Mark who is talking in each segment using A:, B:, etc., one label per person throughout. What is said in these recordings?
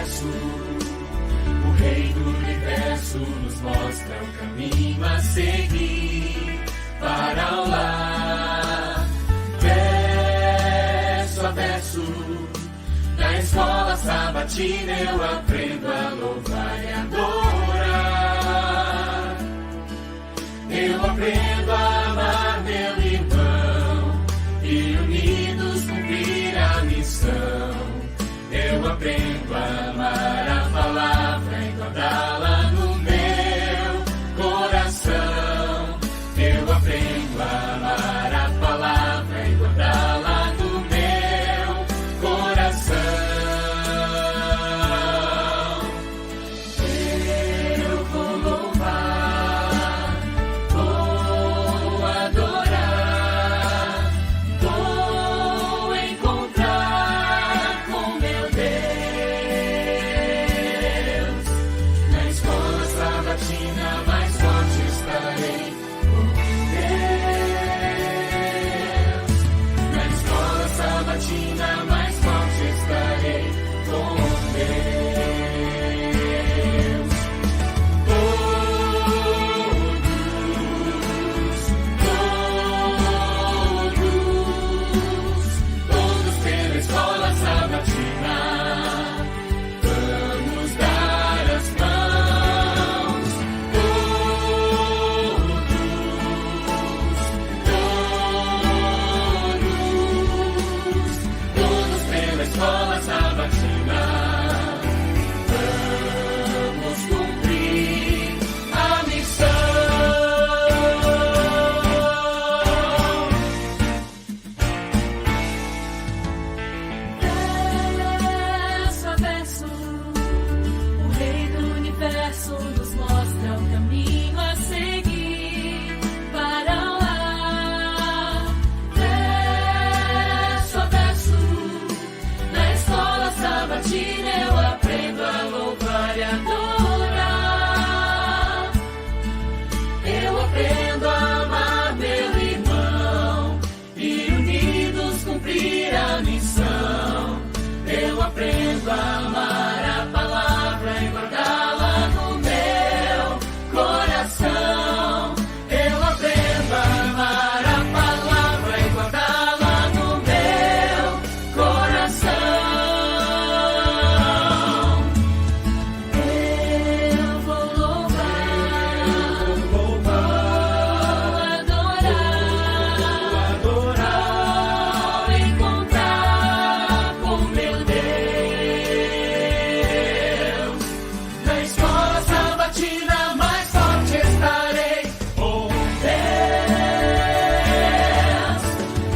A: universo. O Rei do universo nos mostra o caminho a seguir para o lar. Verso a verso, na escola sabatina eu aprendo a louvar e adorar. Eu aprendo a amar meu irmão e unidos cumprir a missão. Eu aprendo a amar a palavra e guardá-la no meu coração. Eu aprendo a amar a palavra e guardá-la no meu coração. Eu vou louvar, vou adorar, vou encontrar com meu Deus. Na escola sabatina mais forte estarei com Deus. Na escola sabatina mais forte estarei com Deus. Todos pela escola sabatina, vamos dar as mãos. Todos pela escola sabatina, vamos cumprir a missão. Verso a verso, o Rei do universo nos mostra o caminho a seguir para lá. Verso a verso, na escola sabatina eu aprendo a louvar e adorar. Eu aprendo a amar meu irmão e unidos cumprir a missão. Eu aprendo a amar a palavra e guardá-la no meu coração. Eu aprendo a amar a palavra e guardá-la no meu coração. Eu vou louvar, vou adorar, vou encontrar com meu Deus. Na escola sabatina mais forte estarei com Deus.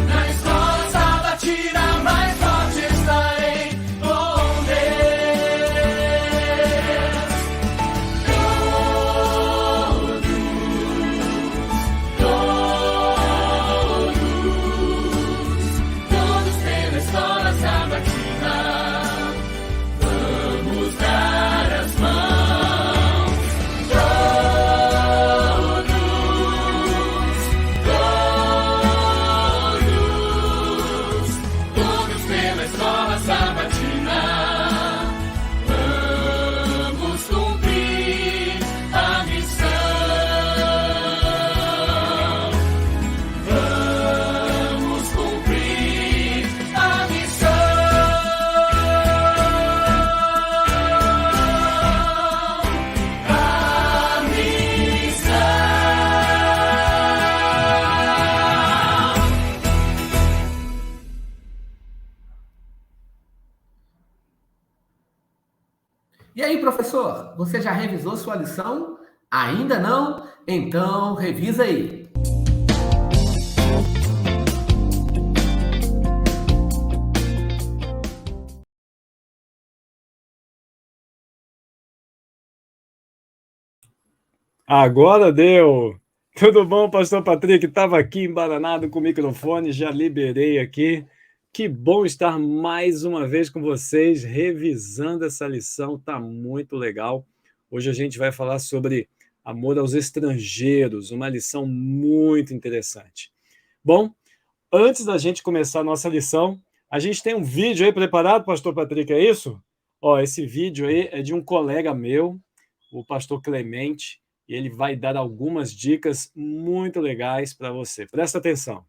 A: Na escola sabatina mais forte estarei com Deus. Todos pela escola sabatina, vamos dar as mãos. Todos pela escola sabatina, vamos cumprir a missão. Vamos cumprir a
B: E aí, professor, você já revisou sua lição? Ainda não? Então, revisa aí.
C: Agora deu! Tudo bom, pastor Patrick? Estava aqui embaranado com o microfone, já liberei aqui. Que bom estar mais uma vez com vocês, revisando essa lição, está muito legal. Hoje a gente vai falar sobre amor aos estrangeiros, uma lição muito interessante. Bom, antes da gente começar a nossa lição, a gente tem um vídeo aí preparado, pastor Patrick, é isso? Ó, esse vídeo aí é de um colega meu, o pastor Clemente, e ele vai dar algumas dicas muito legais para você. Presta atenção.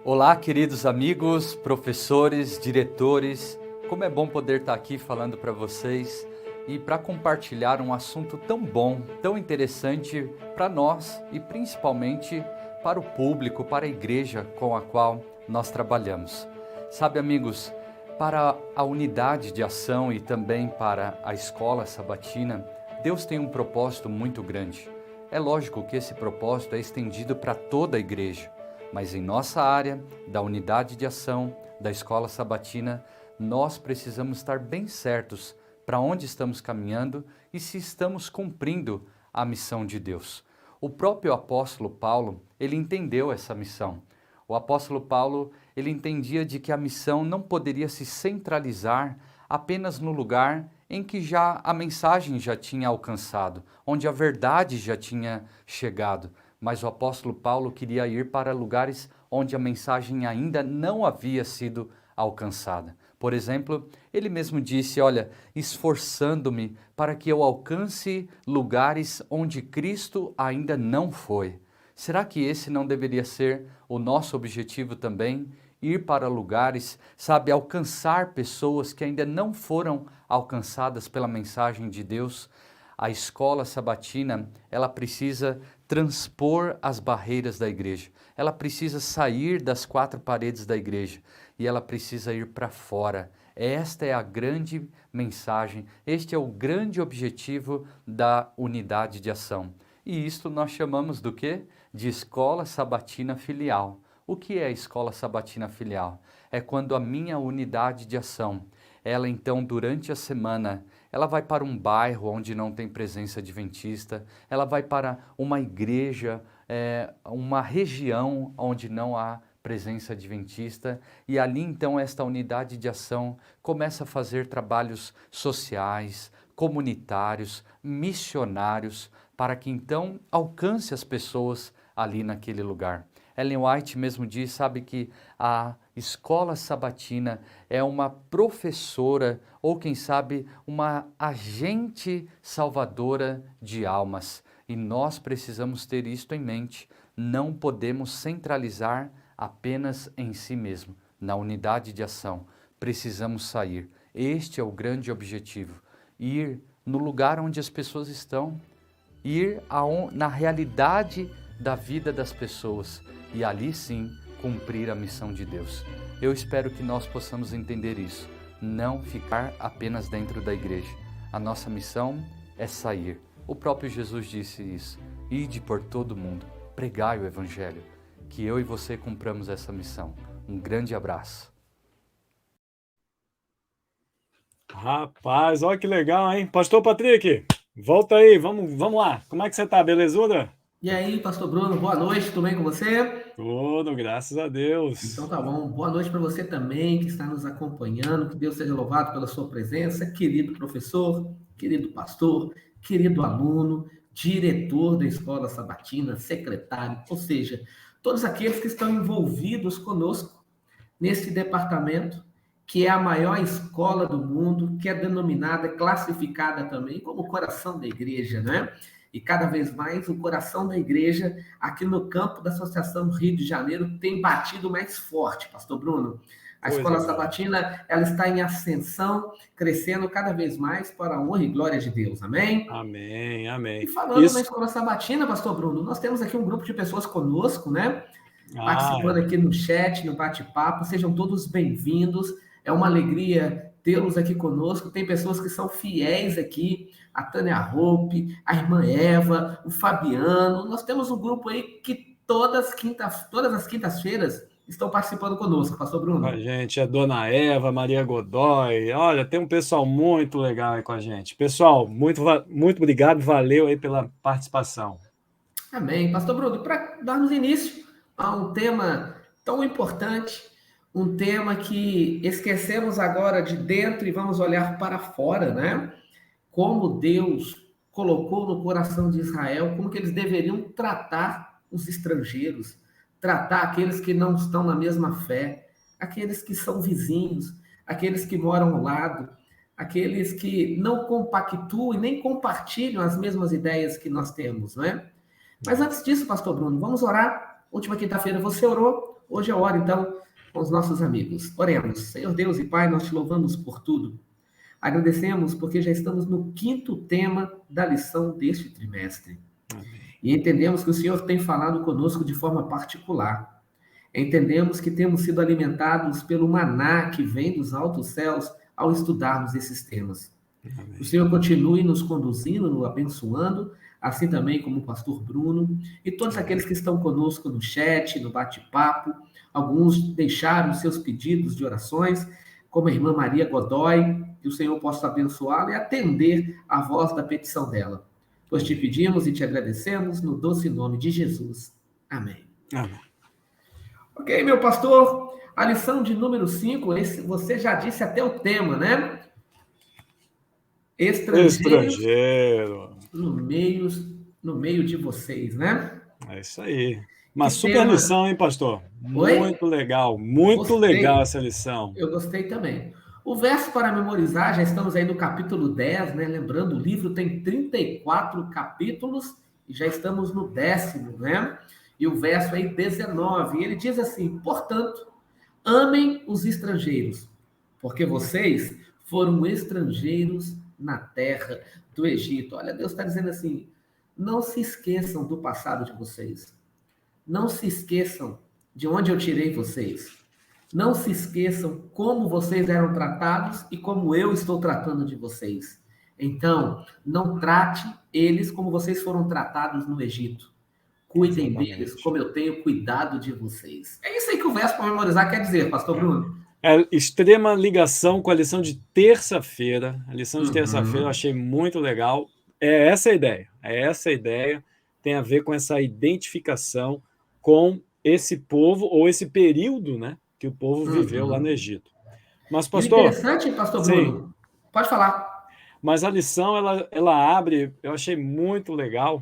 D: Olá, queridos amigos, professores, diretores. Como é bom poder estar aqui falando para vocês e para compartilhar um assunto tão bom, tão interessante para nós e principalmente para o público, para a igreja com a qual nós trabalhamos. Sabe, amigos, para a unidade de ação e também para a escola sabatina, Deus tem um propósito muito grande. É lógico que esse propósito é estendido para toda a igreja. Mas em nossa área, da unidade de ação, da escola sabatina, nós precisamos estar bem certos para onde estamos caminhando e se estamos cumprindo a missão de Deus. O próprio apóstolo Paulo, ele entendeu essa missão. O apóstolo Paulo, ele entendia de que a missão não poderia se centralizar apenas no lugar em que já a mensagem já tinha alcançado, onde a verdade já tinha chegado. Mas o apóstolo Paulo queria ir para lugares onde a mensagem ainda não havia sido alcançada. Por exemplo, ele mesmo disse, olha, esforçando-me para que eu alcance lugares onde Cristo ainda não foi. Será que esse não deveria ser o nosso objetivo também? Ir para lugares, sabe, alcançar pessoas que ainda não foram alcançadas pela mensagem de Deus? A escola sabatina, ela precisa transpor as barreiras da igreja. Ela precisa sair das quatro paredes da igreja e ela precisa ir para fora. Esta é a grande mensagem, este é o grande objetivo da unidade de ação. E isto nós chamamos do quê? De escola sabatina filial. O que é a escola sabatina filial? É quando a minha unidade de ação, ela então durante a semana, ela vai para um bairro onde não tem presença adventista, ela vai para uma igreja, uma região onde não há presença adventista, e ali então esta unidade de ação começa a fazer trabalhos sociais, comunitários, missionários, para que então alcance as pessoas ali naquele lugar. Ellen White mesmo diz, sabe, que a escola sabatina é uma professora ou, quem sabe, uma agente salvadora de almas. E nós precisamos ter isto em mente. Não podemos centralizar apenas em si mesmo, na unidade de ação. Precisamos sair. Este é o grande objetivo. Ir no lugar onde as pessoas estão, ir na realidade da vida das pessoas e ali sim cumprir a missão de Deus. Eu espero que nós possamos entender isso, não ficar apenas dentro da igreja. A nossa missão é sair. O próprio Jesus disse isso, ide por todo o mundo, pregai o evangelho, que eu e você cumpramos essa missão. Um grande abraço.
C: Rapaz, olha que legal, hein? Pastor Patrick, volta aí, vamos lá. Como é que você tá, belezura?
B: E aí, pastor Bruno, boa noite, tudo bem com você?
C: Tudo, graças a Deus.
B: Então tá bom, boa noite para você também que está nos acompanhando, que Deus seja louvado pela sua presença, querido professor, querido pastor, querido aluno, diretor da escola sabatina, secretário, ou seja, todos aqueles que estão envolvidos conosco nesse departamento, que é a maior escola do mundo, que é denominada, classificada também como o coração da igreja, né? E cada vez mais o coração da igreja, aqui no campo da Associação Rio de Janeiro, tem batido mais forte, pastor Bruno. A escola sabatina, ela está em ascensão, crescendo cada vez mais para a honra e glória de Deus. Amém?
C: Amém, amém.
B: E falando na escola sabatina, pastor Bruno, nós temos aqui um grupo de pessoas conosco, né? Participando aqui no chat, no bate-papo. Sejam todos bem-vindos. É uma alegria tê-los aqui conosco. Tem pessoas que são fiéis aqui, a Tânia Roupe, a irmã Eva, o Fabiano. Nós temos um grupo aí que todas as quintas-feiras estão participando conosco, pastor Bruno.
C: A gente é Dona Eva, Maria Godoy. Olha, tem um pessoal muito legal aí com a gente. Pessoal, muito obrigado, valeu aí pela participação.
B: Amém. Pastor Bruno, para darmos início a um tema tão importante, um tema que esquecemos agora de dentro e vamos olhar para fora, né? Como Deus colocou no coração de Israel, como que eles deveriam tratar os estrangeiros, tratar aqueles que não estão na mesma fé, aqueles que são vizinhos, aqueles que moram ao lado. aqueles que não compactuam e nem compartilham as mesmas ideias que nós temos, não é? Mas antes disso, pastor Bruno, vamos orar. Última quinta-feira você orou, hoje é hora, então, com os nossos amigos. Oremos. Senhor Deus e Pai, nós te louvamos por tudo. Agradecemos porque já estamos no 5º tema da lição deste trimestre. E entendemos que o Senhor tem falado conosco de forma particular. Entendemos que temos sido alimentados pelo maná que vem dos altos céus ao estudarmos esses temas.
C: Amém.
B: O Senhor continue nos conduzindo, nos abençoando, assim também como o pastor Bruno e todos aqueles que estão conosco no chat, no bate-papo. Alguns deixaram seus pedidos de orações, como a irmã Maria Godoy, que o Senhor possa abençoá-la e atender a voz da petição dela. Pois te pedimos e te agradecemos no doce nome de Jesus. Amém.
C: Amém.
B: Ok, meu pastor, a lição de número 5, você já disse até o tema, né? Estrangeiro. No meio de vocês, né?
C: É isso aí. Uma
B: Que
C: super
B: tema.
C: lição, hein, pastor?
B: Oi?
C: Muito legal, muito
B: Gostei.
C: legal essa lição.
B: Eu gostei também. O verso para memorizar, já estamos aí no capítulo 10, né? Lembrando, o livro tem 34 capítulos e já estamos no 10º, né? E o verso aí 19, ele diz assim: portanto, amem os estrangeiros, porque vocês foram estrangeiros na terra do Egito. Olha, Deus está dizendo assim: não se esqueçam do passado de vocês. Não se esqueçam de onde eu tirei vocês. Não se esqueçam como vocês eram tratados e como eu estou tratando de vocês. Então, não trate eles como vocês foram tratados no Egito. Cuidem
C: Exatamente.
B: deles como eu tenho cuidado de vocês. É isso aí que o verso para memorizar quer dizer, pastor Bruno.
C: É extrema ligação com a lição de terça-feira. A lição de
B: Uhum.
C: terça-feira eu achei muito legal. É essa a ideia. É essa a ideia. Tem a ver com essa identificação com esse povo ou esse período, né, que o povo viveu lá no Egito. Mas,
B: E o
C: pastor,
B: interessante, pastor
C: sim.
B: Bruno, pode falar.
C: Mas a lição ela abre, eu achei muito legal,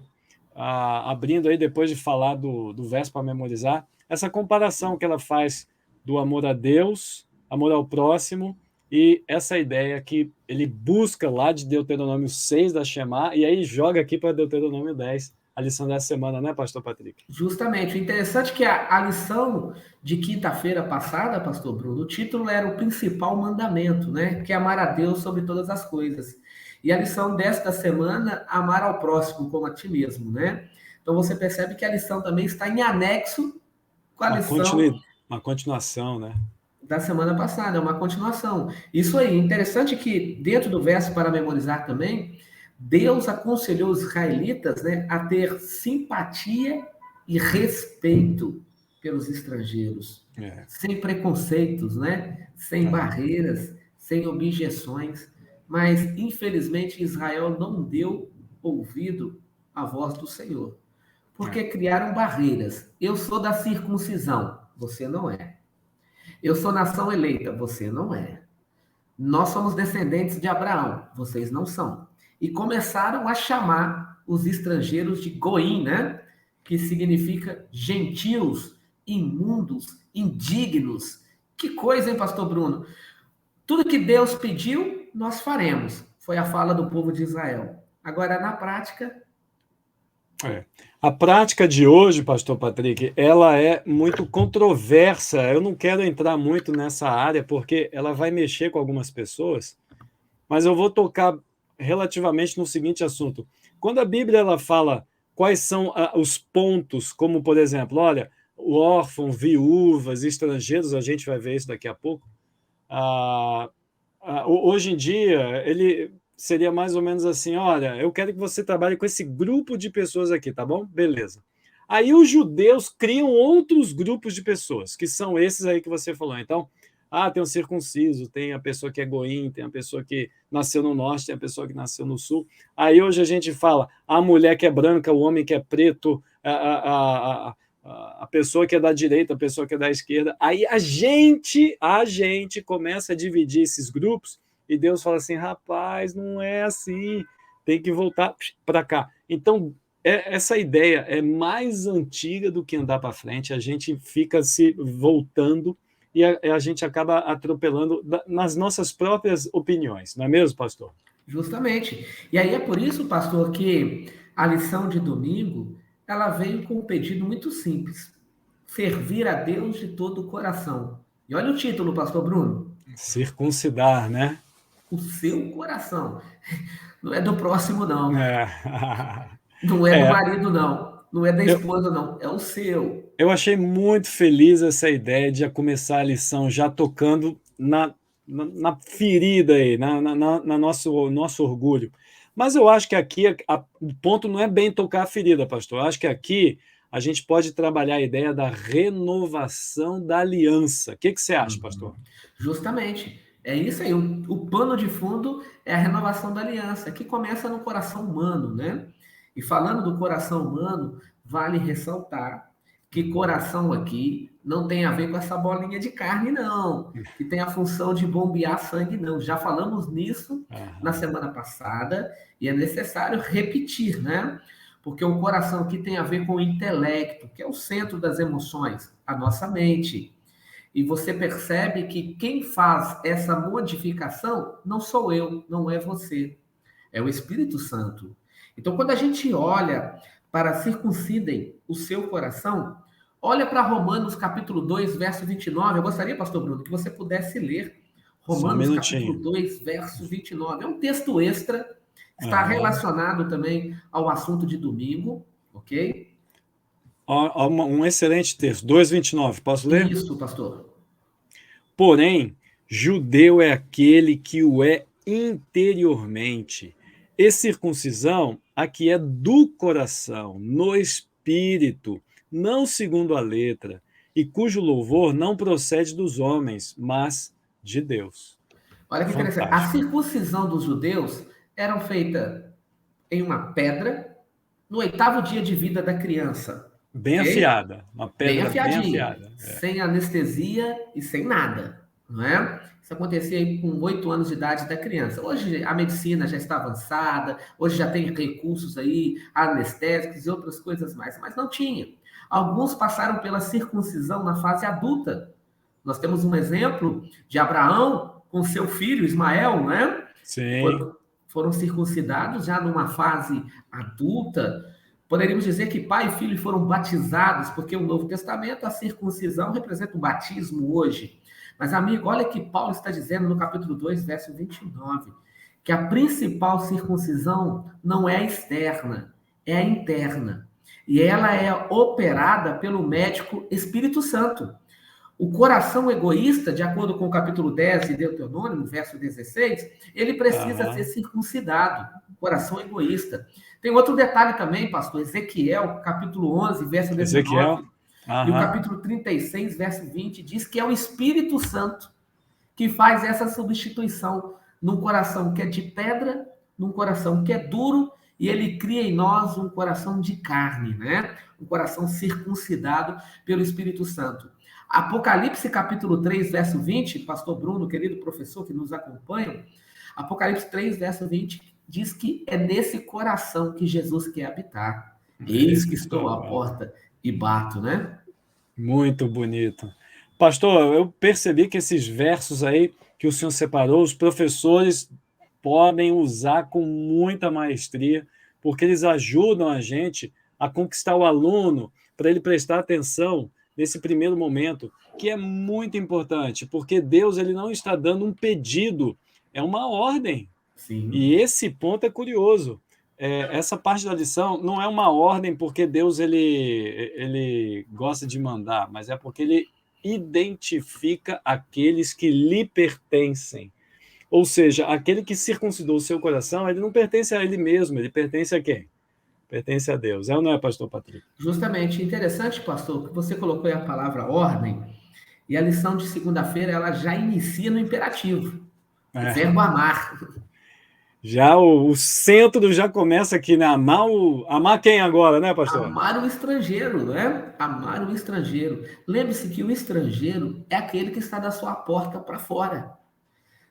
C: abrindo aí depois de falar do verso para memorizar, essa comparação que ela faz do amor a Deus, amor ao próximo, e essa ideia que ele busca lá de Deuteronômio 6 da Shema, e aí joga aqui para Deuteronômio 10, a lição dessa semana, né, pastor Patrick?
B: Justamente. O interessante é que a lição de quinta-feira passada, pastor Bruno, o título era o principal mandamento, né? Que é amar a Deus sobre todas as coisas. E a lição desta semana, amar ao próximo como a ti mesmo, né? Então você percebe que a lição também está em anexo com a lição
C: Uma continuação, né?
B: da semana passada, é uma continuação. Isso aí, interessante que dentro do verso para memorizar também, Deus aconselhou os israelitas, né, a ter simpatia e respeito pelos estrangeiros, sem preconceitos, né, sem barreiras, sem objeções. Mas, infelizmente, Israel não deu ouvido à voz do Senhor, porque criaram barreiras. Eu sou da circuncisão, você não é. Eu sou nação eleita, você não é. Nós somos descendentes de Abraão, vocês não são. E começaram a chamar os estrangeiros de goim, né? Que significa gentios, imundos, indignos. Que coisa, hein, pastor Bruno? Tudo que Deus pediu, nós faremos. Foi a fala do povo de Israel. Agora, na prática...
C: A prática de hoje, pastor Patrick, ela é muito controversa. Eu não quero entrar muito nessa área, porque ela vai mexer com algumas pessoas, mas eu vou tocar relativamente no seguinte assunto. Quando a Bíblia ela fala quais são os pontos, como, por exemplo, olha, o órfão, viúvas, estrangeiros, a gente vai ver isso daqui a pouco, hoje em dia, ele... seria mais ou menos assim, olha, eu quero que você trabalhe com esse grupo de pessoas aqui, tá bom? Beleza. Aí os judeus criam outros grupos de pessoas, que são esses aí que você falou. Então, tem o circunciso, tem a pessoa que é goim, tem a pessoa que nasceu no norte, tem a pessoa que nasceu no sul. Aí hoje a gente fala a mulher que é branca, o homem que é preto, a pessoa que é da direita, a pessoa que é da esquerda. Aí a gente começa a dividir esses grupos. E Deus fala assim, rapaz, não é assim, tem que voltar para cá. Então, essa ideia é mais antiga do que andar para frente, a gente fica se voltando e a gente acaba atropelando nas nossas próprias opiniões, não é mesmo, pastor?
B: Justamente. E aí é por isso, pastor, que a lição de domingo, ela veio com um pedido muito simples: servir a Deus de todo o coração. E olha o título, pastor Bruno:
C: Circuncidar, né?
B: o seu coração. Não é do próximo, não.
C: É.
B: Não é do
C: É,
B: marido, não. Não é da
C: eu,
B: esposa, não. É o seu.
C: eu achei muito feliz essa ideia de já começar a lição já tocando na ferida aí, na nosso orgulho. Mas eu acho que aqui o ponto não é bem tocar a ferida, pastor. Eu acho que aqui a gente pode trabalhar a ideia da renovação da aliança. O que você acha, pastor?
B: Justamente. É isso aí. O pano de fundo é a renovação da aliança, que começa no coração humano, né? E falando do coração humano, vale ressaltar que coração aqui não tem a ver com essa bolinha de carne, não. Que tem a função de bombear sangue, não. Já falamos nisso na semana passada e é necessário repetir, né? Porque o coração aqui tem a ver com o intelecto, que é o centro das emoções, a nossa mente. E você percebe que quem faz essa modificação não sou eu, não é você, é o Espírito Santo. Então, quando a gente olha para circuncidem o seu coração, olha para Romanos capítulo 2, verso 29. Eu gostaria, pastor Bruno, que você pudesse ler
C: Só um
B: Romanos capítulo
C: minutinho.
B: 2, verso 29. É um texto extra, está relacionado também ao assunto de domingo, ok?
C: Um excelente texto, 2:29. Posso ler?
B: Isso, pastor.
C: Porém, judeu é aquele que o é interiormente, e circuncisão a que é do coração, no espírito, não segundo a letra, e cujo louvor não procede dos homens, mas de Deus.
B: Olha que interessante. A
C: Fantástico.
B: circuncisão dos judeus era feita em uma pedra no 8º dia de vida da criança.
C: Bem
B: Ok?
C: afiada, uma
B: Bem
C: pedra bem
B: afiadinha,
C: afiada.
B: sem anestesia e sem nada, não é? Isso acontecia aí com 8 anos de idade da criança. Hoje a medicina já está avançada, hoje já tem recursos aí, anestésicos e outras coisas mais, mas não tinha. Alguns passaram pela circuncisão na fase adulta. Nós temos um exemplo de Abraão com seu filho Ismael, né?
C: Sim.
B: Foram circuncidados já numa fase adulta. Poderíamos dizer que pai e filho foram batizados, porque o Novo Testamento, a circuncisão representa o batismo hoje. Mas, amigo, olha que Paulo está dizendo no capítulo 2, verso 29, que a principal circuncisão não é a externa, é a interna. E ela é operada pelo médico Espírito Santo. O coração egoísta, de acordo com o capítulo 10 de Deuteronômio, verso 16, ele precisa ser circuncidado, coração egoísta. Tem outro detalhe também, pastor, Ezequiel, capítulo 11, verso 19,
C: Ezequiel.
B: e o capítulo 36, verso 20, diz que é o Espírito Santo que faz essa substituição num coração que é de pedra, num coração que é duro, e ele cria em nós um coração de carne, né? Um coração circuncidado pelo Espírito Santo. Apocalipse capítulo 3, verso 20, pastor Bruno, querido professor que nos acompanha, Apocalipse 3, verso 20, diz que é nesse coração que Jesus quer habitar. Eis que estou à porta e bato, né?
C: Muito bonito. Pastor, eu percebi que esses versos aí que o senhor separou, os professores podem usar com muita maestria, porque eles ajudam a gente a conquistar o aluno para ele prestar atenção nesse primeiro momento, que é muito importante, porque Deus ele não está dando um pedido, é uma ordem.
B: Sim.
C: E esse ponto é curioso. Essa parte da lição não é uma ordem porque Deus ele gosta de mandar, mas é porque ele identifica aqueles que lhe pertencem. Ou seja, aquele que circuncidou o seu coração, ele não pertence a ele mesmo, ele pertence a quem? Pertence a Deus. É ou não é, pastor Patrick?
B: Justamente. Interessante, pastor, que você colocou aí a palavra ordem, e a lição de segunda-feira, ela já inicia no imperativo. O verbo amar.
C: Já o centro já começa aqui, né? Amar quem agora, né, pastor?
B: Amar o estrangeiro, né? Amar o estrangeiro. Lembre-se que o estrangeiro é aquele que está da sua porta para fora.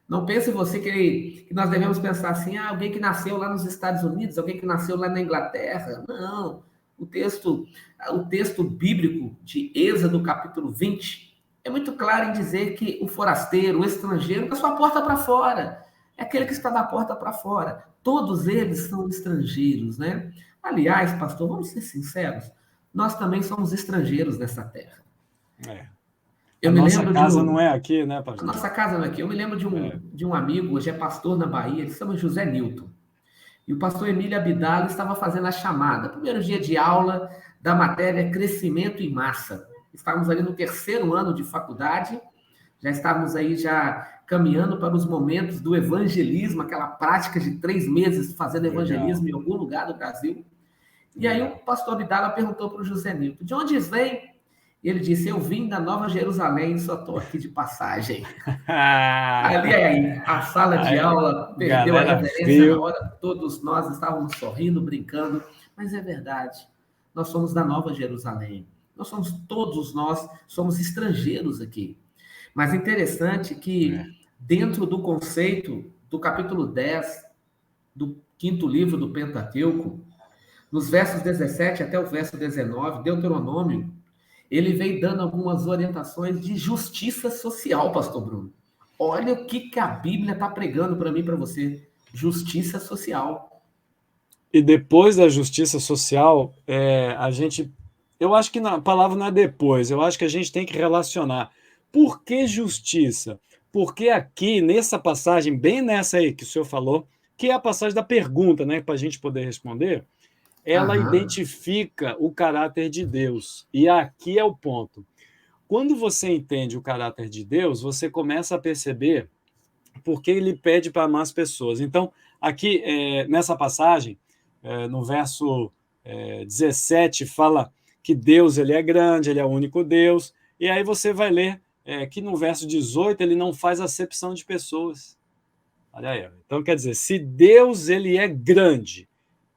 B: Não pense você que nós devemos pensar assim, alguém que nasceu lá nos Estados Unidos, alguém que nasceu lá na Inglaterra. Não. O texto bíblico de Êxodo, capítulo 20, é muito claro em dizer que o forasteiro, o estrangeiro, da sua porta para fora. É aquele que está da porta para fora. Todos eles são estrangeiros, né? Aliás, pastor, vamos ser sinceros, nós também somos estrangeiros nessa terra. Eu
C: A
B: me
C: nossa
B: lembro
C: casa
B: de
C: não é aqui, né,
B: A
C: pastor?
B: nossa casa não é aqui. Eu me lembro de um amigo, hoje é pastor na Bahia, ele se chama José Nilton. E o pastor Emílio Abdala estava fazendo a chamada, primeiro dia de aula da matéria Crescimento em Massa. Estávamos ali no 3º ano de faculdade, já estávamos aí já caminhando para os momentos do evangelismo, aquela prática de 3 meses fazendo evangelismo em algum lugar do Brasil. E aí o pastor Abdala perguntou para o José Nilton, de onde vem? E ele disse, eu vim da Nova Jerusalém, só estou aqui de passagem. Ali, a sala de aula perdeu a reverência na hora, todos nós estávamos sorrindo, brincando, mas é verdade, nós somos da Nova Jerusalém, todos nós somos estrangeiros aqui. Mas interessante que dentro do conceito do capítulo 10 do 5º livro do Pentateuco, nos versos 17 até o verso 19, Deuteronômio, ele vem dando algumas orientações de justiça social, pastor Bruno. Olha o que a Bíblia está pregando para mim e para você. Justiça social.
C: E depois da justiça social, eu acho que a palavra não é depois, eu acho que a gente tem que relacionar. Por que justiça? Porque aqui, nessa passagem, bem nessa aí que o senhor falou, que é a passagem da pergunta, né, para a gente poder responder, ela identifica o caráter de Deus. E aqui é o ponto. Quando você entende o caráter de Deus, você começa a perceber por que ele pede para amar as pessoas. Então, aqui, nessa passagem, no verso 17, fala que Deus ele é grande, ele é o único Deus. E aí você vai ler que no verso 18 ele não faz acepção de pessoas. Olha aí. Então, quer dizer, se Deus ele é grande,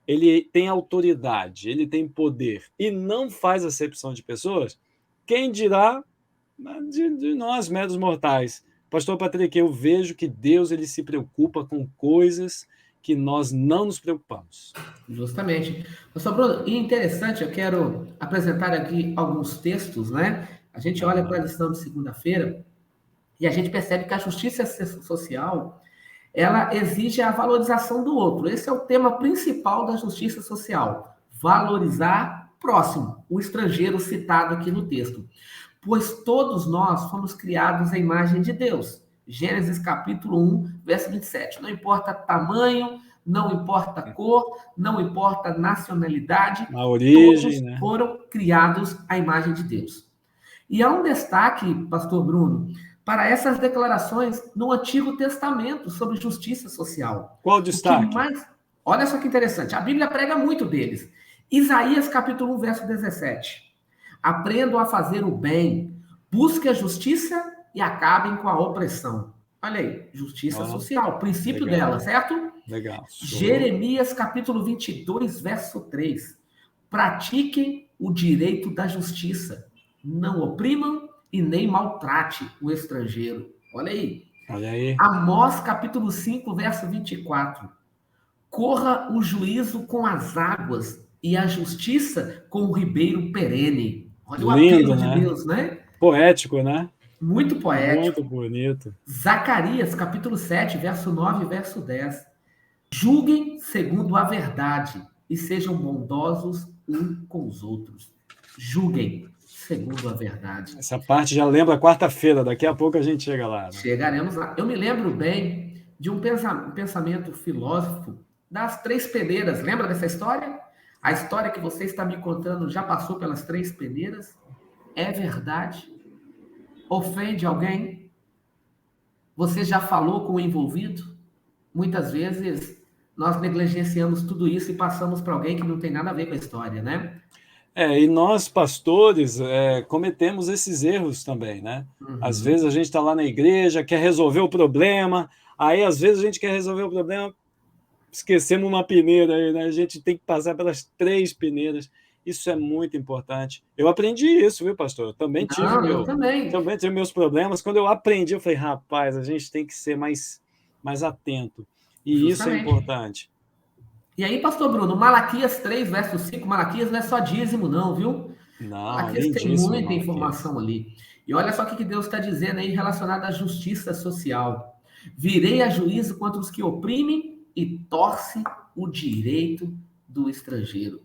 C: ele tem autoridade, ele tem poder e não faz acepção de pessoas, quem dirá de nós, meros mortais? Pastor Patrick, eu vejo que Deus ele se preocupa com coisas que nós não nos preocupamos.
B: Justamente. Pastor Bruno, e interessante, eu quero apresentar aqui alguns textos, né? A gente olha para a lição de segunda-feira e a gente percebe que a justiça social ela exige a valorização do outro. Esse é o tema principal da justiça social. Valorizar o próximo, o estrangeiro citado aqui no texto. Pois todos nós fomos criados à imagem de Deus. Gênesis capítulo 1, verso 27. Não importa tamanho, não importa cor, não importa nacionalidade,
C: a origem,
B: todos
C: né?
B: Foram criados à imagem de Deus. E há um destaque, pastor Bruno, para essas declarações no Antigo Testamento sobre justiça social.
C: Qual o destaque?
B: Olha só que interessante, a Bíblia prega muito deles. Isaías capítulo 1, verso 17. Aprendam a fazer o bem, busquem a justiça e acabem com a opressão. Olha aí, justiça social, princípio dela, certo?
C: Legal.
B: Jeremias capítulo 22, verso 3. Pratiquem o direito da justiça, não oprimam e nem maltrate o estrangeiro. Olha aí. Amós, capítulo 5, verso 24. Corra o juízo com as águas e a justiça com o ribeiro perene. Olha o apelo de Deus, né?
C: Poético, né?
B: Muito poético.
C: Muito bonito.
B: Zacarias, capítulo 7, verso 9 e verso 10. Julguem segundo a verdade e sejam bondosos uns com os outros. Julguem segundo a verdade.
C: Essa parte já lembra quarta-feira, daqui a pouco a gente chega lá. Né?
B: Chegaremos lá. Eu me lembro bem de um pensamento filósofo das 3 peneiras. Lembra dessa história? A história que você está me contando já passou pelas 3 peneiras? É verdade? Ofende alguém? Você já falou com o envolvido? Muitas vezes nós negligenciamos tudo isso e passamos para alguém que não tem nada a ver com a história, né?
C: E nós, pastores, cometemos esses erros também, né? Às vezes a gente está lá na igreja, quer resolver o problema, aí às vezes a gente quer resolver o problema, esquecemos uma peneira aí, né? A gente tem que passar pelas 3 peneiras. Isso é muito importante. Eu aprendi isso, viu, pastor? Eu também também tive meus problemas. Quando eu aprendi, eu falei, rapaz, a gente tem que ser mais atento. E Justamente. Isso é importante.
B: E aí, pastor Bruno, Malaquias 3, verso 5, Malaquias não é só dízimo, não, viu?
C: Não,
B: Malaquias tem muita informação ali. E olha só o que Deus está dizendo aí relacionado à justiça social. Virei a juízo contra os que oprimem e torce o direito do estrangeiro.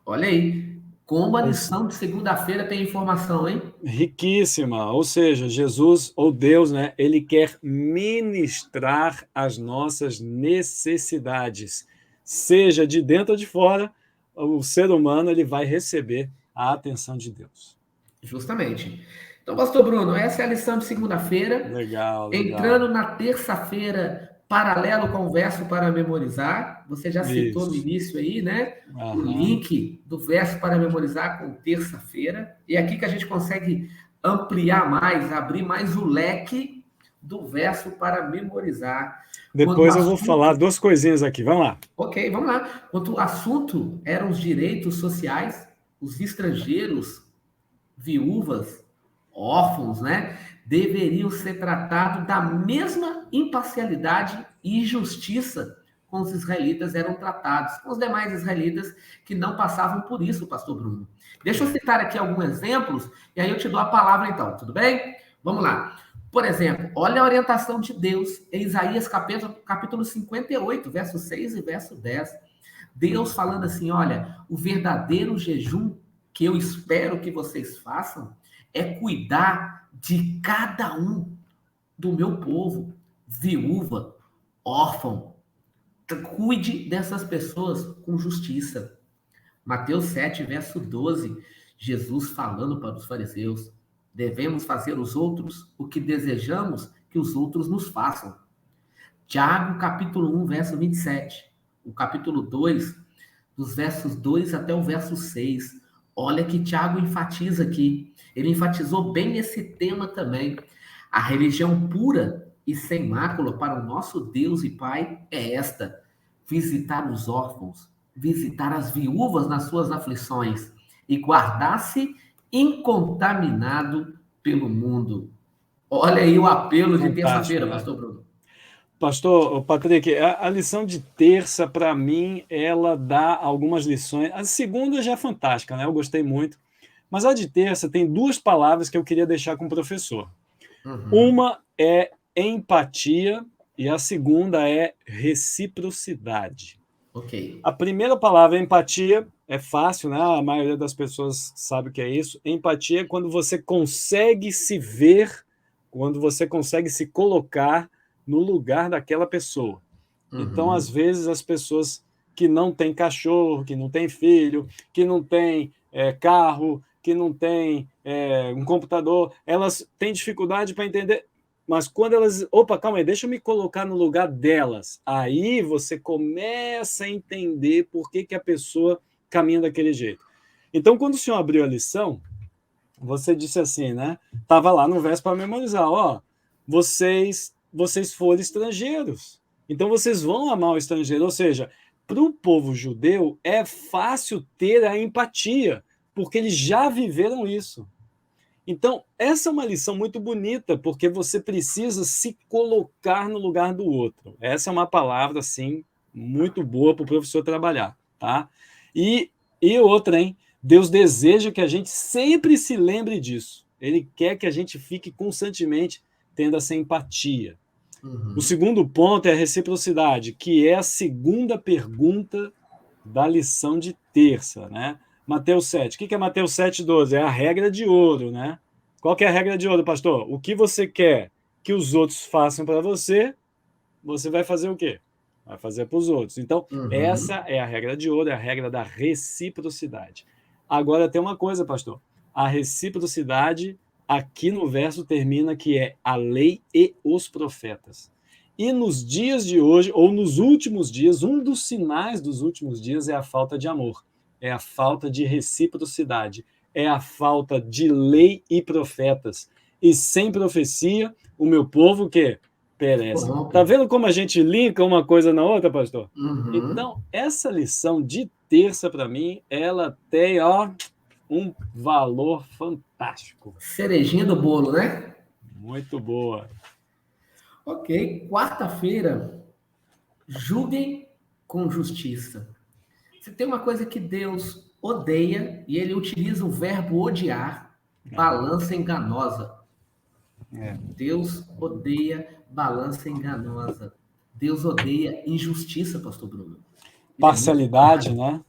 B: Olha aí, como a lição de segunda-feira tem informação, hein?
C: Riquíssima, ou seja, Jesus ou Deus, né? Ele quer ministrar as nossas necessidades, seja de dentro ou de fora, o ser humano ele vai receber a atenção de Deus.
B: Justamente. Então, pastor Bruno, essa é a lição de segunda-feira.
C: Legal.
B: Entrando na terça-feira, paralelo com o verso para memorizar, você já citou no
C: Isso.
B: início aí, né? O
C: Aham.
B: link do verso para memorizar com terça-feira. E é aqui que a gente consegue ampliar mais, abrir mais o leque do verso para memorizar.
C: Depois eu vou falar duas coisinhas aqui, vamos lá.
B: Ok, vamos lá. Quando o assunto eram os direitos sociais, os estrangeiros, viúvas, órfãos, né, deveriam ser tratados da mesma imparcialidade e justiça com os israelitas eram tratados, com os demais israelitas que não passavam por isso, pastor Bruno. Deixa eu citar aqui alguns exemplos, e aí eu te dou a palavra então, tudo bem? Vamos lá. Por exemplo, olha a orientação de Deus em Isaías capítulo 58, verso 6 e verso 10. Deus falando assim, olha, o verdadeiro jejum que eu espero que vocês façam é cuidar de cada um do meu povo, viúva, órfão. Cuide dessas pessoas com justiça. Mateus 7, verso 12, Jesus falando para os fariseus, devemos fazer os outros o que desejamos que os outros nos façam. Tiago, capítulo 1, verso 27. O capítulo 2, dos versos 2 até o verso 6. Olha que Tiago enfatiza aqui. Ele enfatizou bem esse tema também. A religião pura e sem mácula para o nosso Deus e Pai é esta: visitar os órfãos, visitar as viúvas nas suas aflições e guardar-se incontaminado pelo mundo. Olha aí o apelo de terça-feira,
C: né?
B: pastor Bruno.
C: Pastor Patrick, a lição de terça, para mim, ela dá algumas lições. A segunda já é fantástica, né? Eu gostei muito. Mas a de terça tem duas palavras que eu queria deixar com o professor. Uma é empatia e a segunda é reciprocidade.
B: Ok.
C: A primeira palavra, empatia, é fácil, né? A maioria das pessoas sabe o que é isso. Empatia é quando você consegue se ver, quando você consegue se colocar no lugar daquela pessoa. Então, às vezes, as pessoas que não têm cachorro, que não têm filho, que não têm carro, que não têm um computador, elas têm dificuldade para entender. Mas quando elas... Opa, calma aí, deixa eu me colocar no lugar delas. Aí você começa a entender por que a pessoa caminha daquele jeito. Então, quando o senhor abriu a lição, você disse assim, né? Estava lá no verso para memorizar, ó, vocês foram estrangeiros, então vocês vão amar o estrangeiro. Ou seja, para o povo judeu é fácil ter a empatia, porque eles já viveram isso. Então, essa é uma lição muito bonita, porque você precisa se colocar no lugar do outro. Essa é uma palavra, assim, muito boa para o professor trabalhar, tá? E outra, hein? Deus deseja que a gente sempre se lembre disso. Ele quer que a gente fique constantemente tendo essa empatia. O segundo ponto é a reciprocidade, que é a segunda pergunta da lição de terça, né? Mateus 7. O que é Mateus 7,12? É a regra de ouro, né? Qual que é a regra de ouro, pastor? O que você quer que os outros façam para você, você vai fazer o quê? Vai fazer para os outros. Então, essa é a regra de ouro, é a regra da reciprocidade. Agora, tem uma coisa, pastor. A reciprocidade, aqui no verso, termina que é a lei e os profetas. E nos dias de hoje, ou nos últimos dias, um dos sinais dos últimos dias é a falta de amor, é a falta de reciprocidade, é a falta de lei e profetas. E sem profecia, o meu povo que perece. Tá vendo como a gente linka uma coisa na outra, pastor? Então, essa lição de terça, para mim, ela tem, ó, um valor fantástico.
B: Cerejinha do bolo, né?
C: Muito boa.
B: Ok, quarta-feira, julguem com justiça. Se tem uma coisa que Deus odeia, e ele utiliza o verbo odiar, balança enganosa.
C: É.
B: Deus odeia balança enganosa. Deus odeia injustiça, pastor Bruno.
C: Parcialidade, né?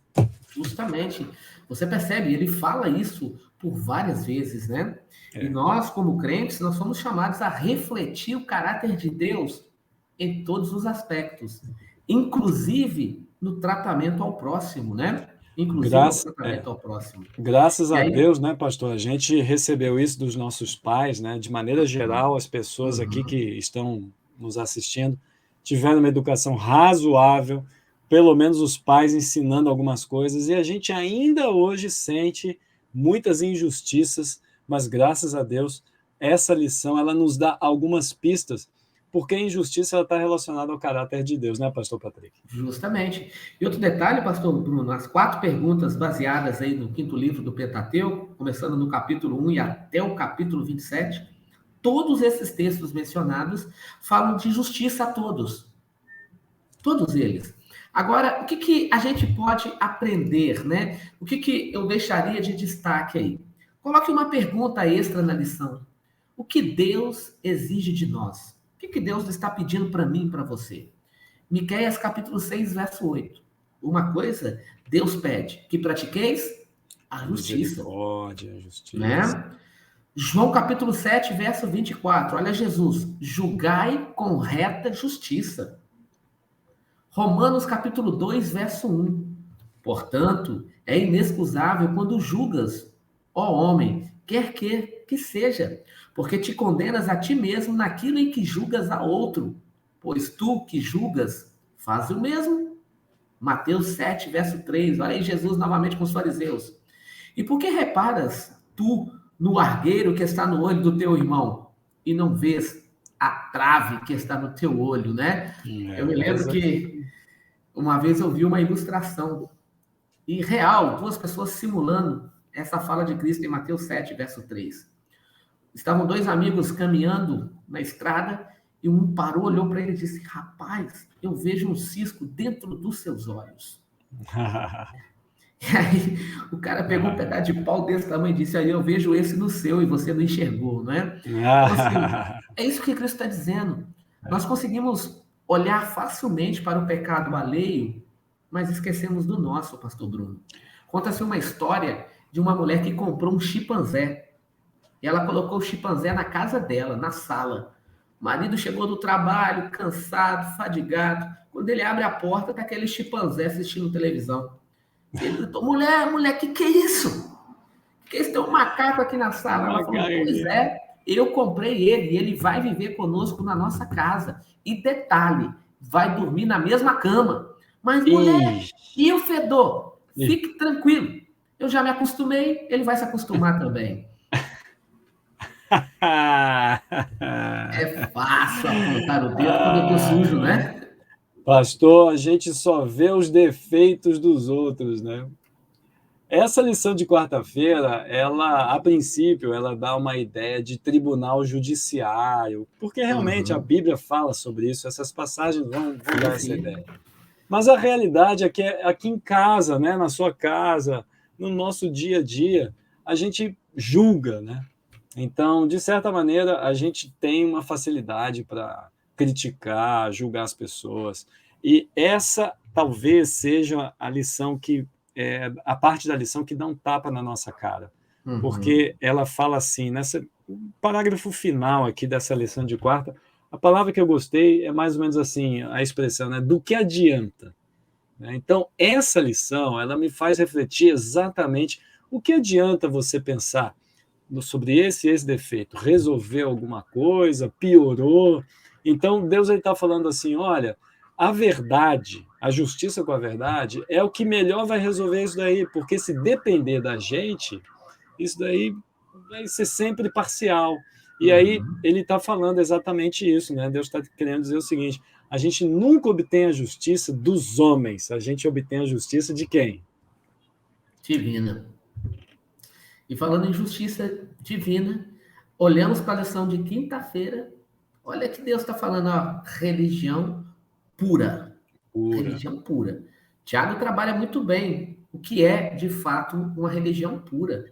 B: Justamente. Você percebe, ele fala isso por várias vezes, né? E nós, como crentes, nós somos chamados a refletir o caráter de Deus em todos os aspectos, inclusive no tratamento ao próximo, né? Inclusive no tratamento ao próximo.
C: Graças a Deus, né, pastor? A gente recebeu isso dos nossos pais, né? De maneira geral, as pessoas aqui que estão nos assistindo tiveram uma educação razoável, pelo menos os pais ensinando algumas coisas, e a gente ainda hoje sente muitas injustiças, mas graças a Deus, essa lição ela nos dá algumas pistas, porque a injustiça está relacionada ao caráter de Deus, né, pastor Patrick?
B: Justamente. E outro detalhe, pastor Bruno, as 4 perguntas baseadas aí no 5º livro do Pentateuco, começando no capítulo 1 e até o capítulo 27, todos esses textos mencionados falam de justiça a todos. Todos eles. Agora, o que a gente pode aprender, né? O que eu deixaria de destaque aí? Coloque uma pergunta extra na lição. O que Deus exige de nós? O que Deus está pedindo para mim e para você? Miqueias capítulo 6, verso 8. Uma coisa, Deus pede que pratiqueis a justiça.
C: Misericórdia, justiça.
B: Né? João capítulo 7, verso 24. Olha Jesus. Julgai com reta justiça. Romanos capítulo 2, verso 1. Portanto, é inexcusável quando julgas, ó homem, quer que seja, porque te condenas a ti mesmo naquilo em que julgas a outro, pois tu que julgas, faz o mesmo. Mateus 7, verso 3. Olha aí Jesus novamente com os fariseus. E por que reparas tu no argueiro que está no olho do teu irmão e não vês a trave que está no teu olho, né? Eu me lembro que uma vez eu vi uma ilustração e real, 2 pessoas simulando essa fala de Cristo em Mateus 7, verso 3. Estavam 2 amigos caminhando na estrada e um parou, olhou para ele e disse: rapaz, eu vejo um cisco dentro dos seus olhos. E aí o cara pegou um pedaço de pau desse tamanho e disse: aí eu vejo esse no seu e você não enxergou, não é? Então, assim, é isso que Cristo está dizendo. Nós conseguimos olhar facilmente para o pecado alheio, mas esquecemos do nosso, pastor Bruno. Conta-se uma história de uma mulher que comprou um chimpanzé. E ela colocou o chimpanzé na casa dela, na sala. O marido chegou do trabalho, cansado, fadigado. Quando ele abre a porta, tá aquele chimpanzé assistindo televisão. Ele gritou: mulher, que é isso? Que é isso? Tem um macaco aqui na sala. Ela falou: pois é, eu comprei ele e ele vai viver conosco na nossa casa. E detalhe, vai dormir na mesma cama. Mas, mulher, e o fedor? Fique tranquilo. Eu já me acostumei, ele vai se acostumar também. É fácil apontar o dedo quando eu tô sujo, né?
C: Pastor, a gente só vê os defeitos dos outros, né? Essa lição de quarta-feira, ela, a princípio, ela dá uma ideia de tribunal judiciário, porque realmente a Bíblia fala sobre isso, essas passagens vão dar essa ideia. Mas a realidade é que aqui em casa, né, na sua casa, no nosso dia a dia, a gente julga, né? Então, de certa maneira, a gente tem uma facilidade para criticar, julgar as pessoas. E essa talvez seja a lição que a parte da lição que dá um tapa na nossa cara. Porque ela fala assim, nesse parágrafo final aqui dessa lição de quarta, a palavra que eu gostei é mais ou menos assim, a expressão, né? Do que adianta? Então, essa lição, ela me faz refletir exatamente o que adianta você pensar sobre esse defeito. Resolveu alguma coisa? Piorou? Então, Deus está falando assim, olha, a verdade, a justiça com a verdade, é o que melhor vai resolver isso daí, porque se depender da gente, isso daí vai ser sempre parcial. E aí ele está falando exatamente isso, né? Deus está querendo dizer o seguinte: a gente nunca obtém a justiça dos homens, a gente obtém a justiça de quem?
B: Divina. E falando em justiça divina, olhamos para a lição de quinta-feira, olha que Deus está falando, ó, religião pura. Religião pura. Tiago trabalha muito bem o que é, de fato, uma religião pura.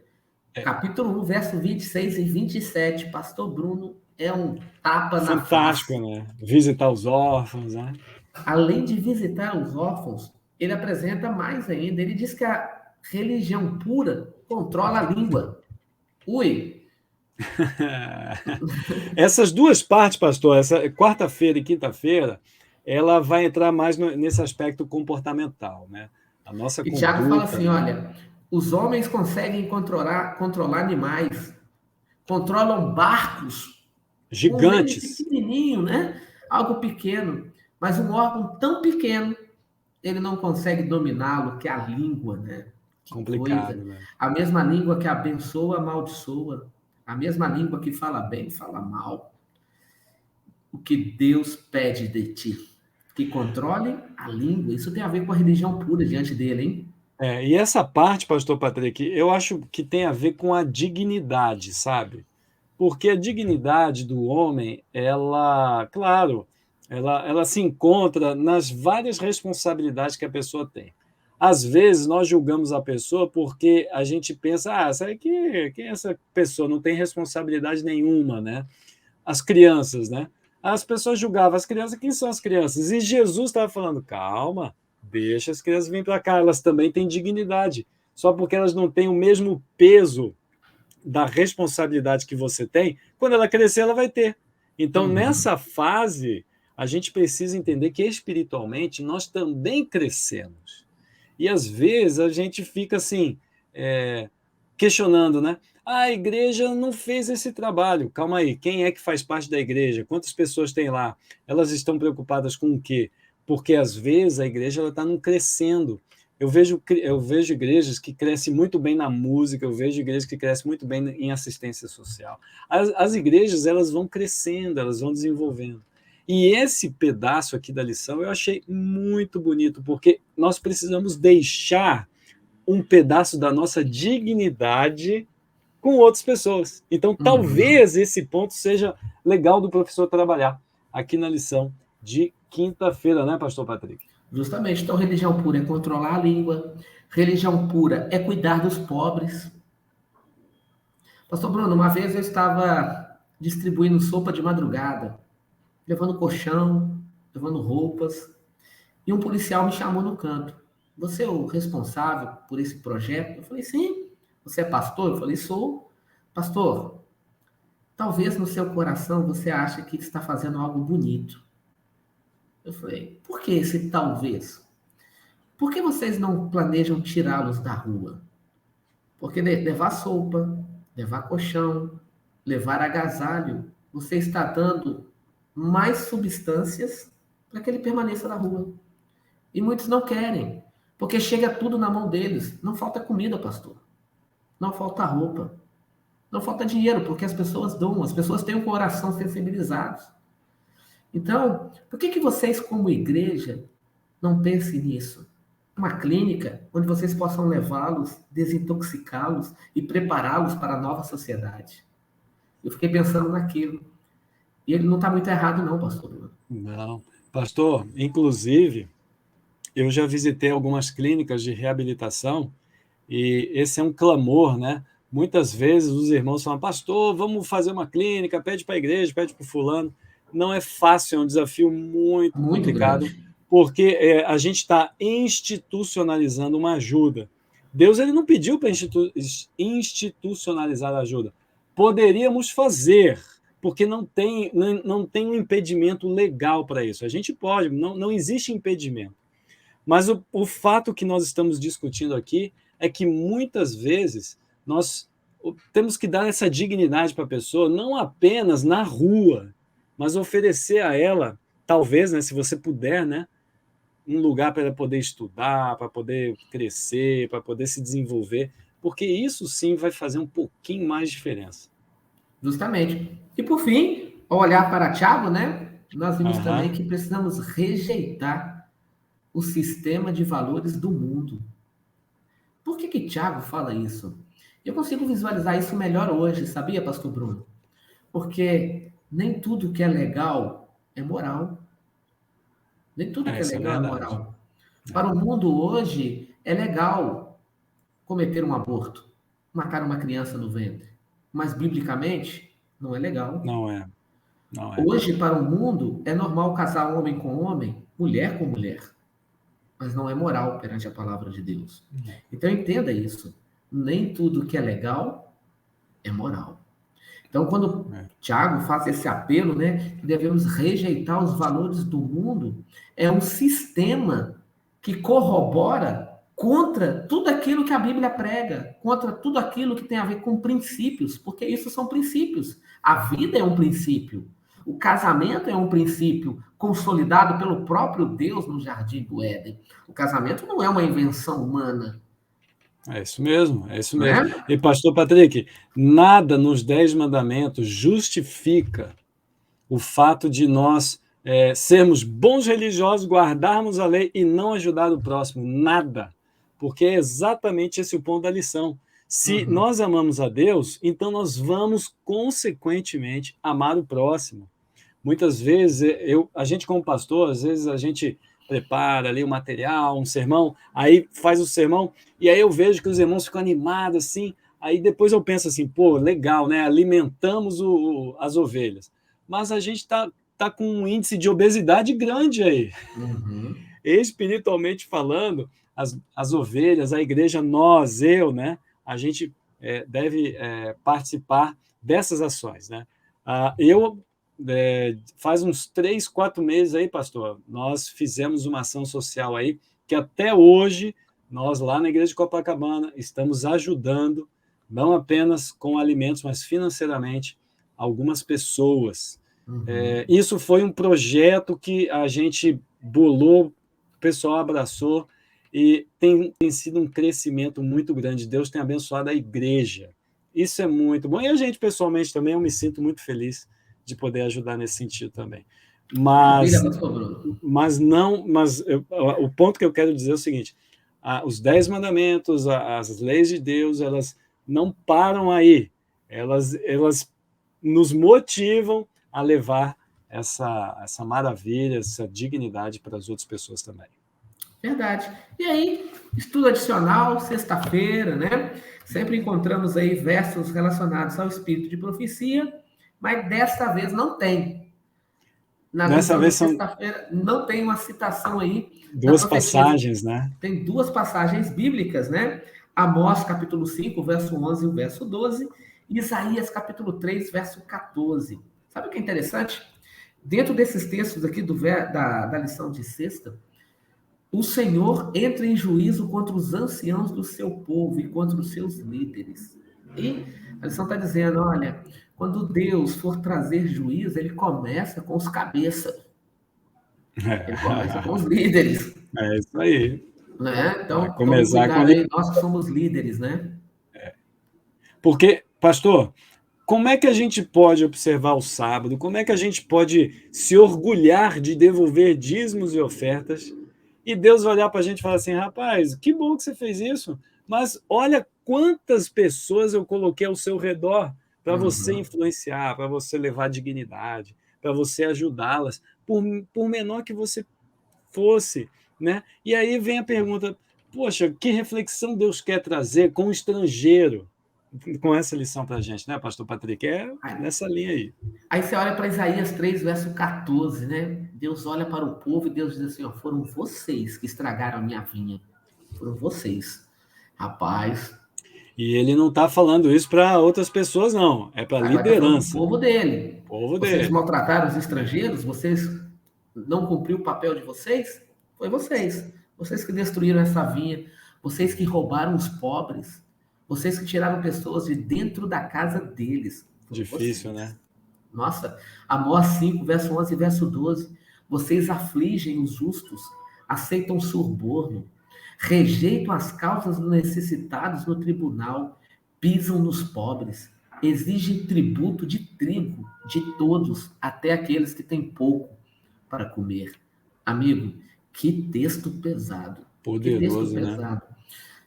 B: Capítulo 1, verso 26 e 27. Pastor Bruno é um tapa na
C: Fantástico,
B: face.
C: né? Visitar os órfãos, né?
B: Além de visitar os órfãos, ele apresenta mais ainda. Ele diz que a religião pura controla a língua. Ui,
C: Essas duas partes, pastor, essa quarta-feira e quinta-feira, ela vai entrar mais nesse aspecto comportamental, né? A nossa
B: e Tiago fala
C: conduta,
B: assim:
C: né?
B: olha, os homens conseguem controlar animais, controlam barcos com um deles
C: Gigantes,
B: pequenininho, né? Algo pequeno, mas um órgão tão pequeno, ele não consegue dominá-lo, que é a língua, né? Que
C: complicado,
B: coisa.
C: né?
B: A mesma língua que abençoa, amaldiçoa. A mesma língua que fala bem, fala mal. O que Deus pede de ti? Que controle a língua. Isso tem a ver com a religião pura diante dele, hein?
C: E essa parte, pastor Patrick, eu acho que tem a ver com a dignidade, sabe? Porque a dignidade do homem, ela, claro, ela se encontra nas várias responsabilidades que a pessoa tem. Às vezes nós julgamos a pessoa porque a gente pensa, sabe que essa pessoa não tem responsabilidade nenhuma, né? As crianças, né? As pessoas julgavam as crianças, quem são as crianças? E Jesus estava falando, calma, deixa as crianças virem para cá, elas também têm dignidade. Só porque elas não têm o mesmo peso da responsabilidade que você tem, quando ela crescer, ela vai ter. Então, nessa fase, a gente precisa entender que espiritualmente nós também crescemos. E às vezes a gente fica assim, questionando, né? A igreja não fez esse trabalho. Calma aí, quem é que faz parte da igreja? Quantas pessoas tem lá? Elas estão preocupadas com o quê? Porque às vezes a igreja está não crescendo. Eu vejo igrejas que crescem muito bem na música, eu vejo igrejas que crescem muito bem em assistência social. As igrejas, elas vão crescendo, elas vão desenvolvendo. E esse pedaço aqui da lição eu achei muito bonito, porque nós precisamos deixar um pedaço da nossa dignidade com outras pessoas. Então, talvez esse ponto seja legal do professor trabalhar aqui na lição de quinta-feira, né, pastor Patrick?
B: Justamente. Então, religião pura é controlar a língua. Religião pura é cuidar dos pobres. Pastor Bruno, uma vez eu estava distribuindo sopa de madrugada, levando colchão, levando roupas, e um policial me chamou no canto. Você é o responsável por esse projeto? Eu falei, sim. Você é pastor? Eu falei, sou. Pastor, talvez no seu coração você ache que está fazendo algo bonito. Eu falei, por que esse talvez? Por que vocês não planejam tirá-los da rua? Porque levar sopa, levar colchão, levar agasalho, você está dando mais substâncias para que ele permaneça na rua. E muitos não querem, porque chega tudo na mão deles. Não falta comida, pastor. Não falta roupa. Não falta dinheiro, porque as pessoas dão, as pessoas têm um coração sensibilizado. Então, por que vocês, como igreja, não pensem nisso? Uma clínica onde vocês possam levá-los, desintoxicá-los e prepará-los para a nova sociedade. Eu fiquei pensando naquilo. E ele não está muito errado, não, pastor.
C: Não. Pastor, inclusive, eu já visitei algumas clínicas de reabilitação e esse é um clamor, né? Muitas vezes os irmãos falam, pastor, vamos fazer uma clínica, pede para a igreja, pede para o fulano. Não é fácil, é um desafio muito complicado,
B: grande.
C: Porque a gente está institucionalizando uma ajuda. Deus ele não pediu para institucionalizar a ajuda. Poderíamos fazer, porque não tem um impedimento legal para isso. A gente pode, não existe impedimento. Mas o fato que nós estamos discutindo aqui é que muitas vezes nós temos que dar essa dignidade para a pessoa, não apenas na rua, mas oferecer a ela, talvez, né, se você puder, né, um lugar para ela poder estudar, para poder crescer, para poder se desenvolver, porque isso sim vai fazer um pouquinho mais de diferença.
B: Justamente. E por fim, ao olhar para Tiago, né, nós vimos também que precisamos rejeitar o sistema de valores do mundo. Por que Tiago fala isso? Eu consigo visualizar isso melhor hoje, sabia, pastor Bruno? Porque nem tudo que é legal é moral. Nem tudo que é legal é moral. Para o mundo hoje, é legal cometer um aborto. matar uma criança no ventre. Mas, biblicamente, não é legal.
C: Não é.
B: Hoje, para o mundo, é normal casar homem com homem, mulher com mulher. Mas não é moral perante a palavra de Deus. Então, entenda isso. Nem tudo que é legal é moral. Então, quando Tiago faz esse apelo, né, que devemos rejeitar os valores do mundo, é um sistema que corrobora contra tudo aquilo que a Bíblia prega, contra tudo aquilo que tem a ver com princípios, porque isso são princípios. A vida é um princípio. O casamento é um princípio consolidado pelo próprio Deus no Jardim do Éden. O casamento não é uma invenção humana.
C: É isso mesmo, é isso
B: Não
C: mesmo.
B: é?
C: E, pastor Patrick, nada nos 10 mandamentos justifica o fato de nós sermos bons religiosos, guardarmos a lei e não ajudar o próximo. Nada. Porque é exatamente esse o ponto da lição. Se nós amamos a Deus, então nós vamos, consequentemente, amar o próximo. Muitas vezes, a gente como pastor, às vezes a gente prepara ali o material, um sermão, aí faz o sermão, e aí eu vejo que os irmãos ficam animados, assim, aí depois eu penso assim, pô, legal, né? Alimentamos as ovelhas. Mas a gente tá com um índice de obesidade grande aí. Espiritualmente falando, as ovelhas, a igreja, nós, né? A gente deve participar dessas ações, né? Faz uns 3, 4 meses aí, pastor, nós fizemos uma ação social aí, que até hoje, nós lá na igreja de Copacabana, estamos ajudando, não apenas com alimentos, mas financeiramente, algumas pessoas. Isso foi um projeto que a gente bolou, o pessoal abraçou, e tem sido um crescimento muito grande. Deus tem abençoado a igreja. Isso é muito bom. E a gente, pessoalmente, também, eu me sinto muito feliz de poder ajudar nesse sentido também. Mas o ponto que eu quero dizer é o seguinte, os 10 mandamentos, as leis de Deus, elas não param aí. Elas nos motivam a levar essa maravilha, essa dignidade para as outras pessoas também.
B: Verdade. E aí, estudo adicional, sexta-feira, né? Sempre encontramos aí versos relacionados ao espírito de profecia, mas desta vez não tem.
C: Dessa vez são
B: sexta-feira não tem uma citação aí.
C: Duas passagens, né?
B: Tem 2 passagens bíblicas, né? Amós, capítulo 5, verso 11 e o verso 12, e Isaías, capítulo 3, verso 14. Sabe o que é interessante? Dentro desses textos aqui da lição de sexta, o Senhor entra em juízo contra os anciãos do seu povo e contra os seus líderes. E a lição está dizendo, olha, quando Deus for trazer juízo, ele começa com os cabeças. Ele começa com os líderes.
C: É isso aí.
B: Né? Então,
C: vai começar com
B: aí, nós que somos líderes, né?
C: Porque, pastor, como é que a gente pode observar o sábado? Como é que a gente pode se orgulhar de devolver dízimos e ofertas? E Deus vai olhar para a gente e falar assim, rapaz, que bom que você fez isso, mas olha quantas pessoas eu coloquei ao seu redor para você influenciar, para você levar dignidade, para você ajudá-las, por menor que você fosse, né? E aí vem a pergunta, poxa, que reflexão Deus quer trazer com o estrangeiro, com essa lição para a gente, né, pastor Patrick? É nessa linha aí.
B: Aí você olha para Isaías 3, verso 14, né? Deus olha para o povo e Deus diz assim, ó, foram vocês que estragaram a minha vinha. Foram vocês. Rapaz.
C: E ele não está falando isso para outras pessoas, não. É para a liderança.
B: O povo dele.
C: Vocês
B: dele. Maltrataram os estrangeiros? Vocês não cumpriram o papel de vocês? Foi vocês. Vocês que destruíram essa vinha. Vocês que roubaram os pobres. Vocês que tiraram pessoas de dentro da casa deles.
C: Difícil, né?
B: Nossa, Amós 5, verso 11 e verso 12. Vocês afligem os justos, aceitam suborno, rejeitam as causas dos necessitados no tribunal, pisam nos pobres, exigem tributo de trigo de todos, até aqueles que têm pouco para comer. Amigo, que texto pesado.
C: Poderoso,
B: que texto pesado. Né?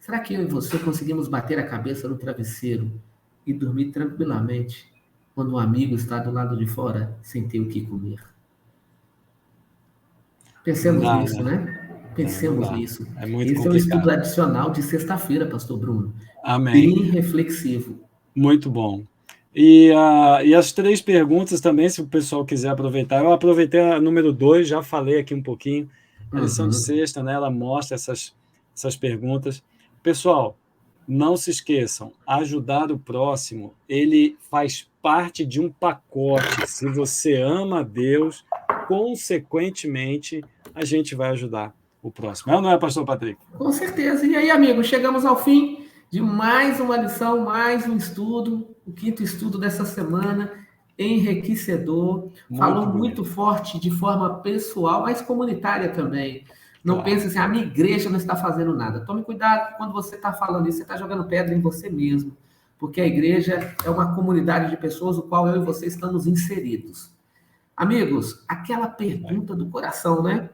B: Será que eu e você conseguimos bater a cabeça no travesseiro e dormir tranquilamente quando um amigo está do lado de fora sem ter o que comer? Pensemos nisso, né? Pensemos
C: dá.
B: nisso.
C: É muito
B: Esse é um estudo
C: complicado.
B: adicional de sexta-feira, pastor Bruno.
C: Amém.
B: Bem reflexivo.
C: Muito bom. E as 3 perguntas também, se o pessoal quiser aproveitar. Eu aproveitei a número 2, já falei aqui um pouquinho. A lição de sexta, né? Ela mostra essas perguntas. Pessoal, não se esqueçam, ajudar o próximo, ele faz parte de um pacote. Se você ama a Deus, consequentemente, a gente vai ajudar o próximo. Não é, pastor Patrick?
B: Com certeza. E aí, amigo, chegamos ao fim de mais uma lição, mais um estudo, o 5º estudo dessa semana, enriquecedor. Falou muito forte de forma pessoal, mas comunitária também. Não pense assim, a minha igreja não está fazendo nada. Tome cuidado, quando você está falando isso, você está jogando pedra em você mesmo, porque a igreja é uma comunidade de pessoas, o qual eu e você estamos inseridos. Amigos, aquela pergunta do coração, né?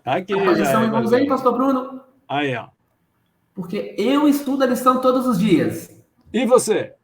C: Tá aqui
B: A
C: já.
B: lição, vamos aí, pastor Bruno?
C: Aí, ó.
B: Porque eu estudo a lição todos os dias.
C: E você?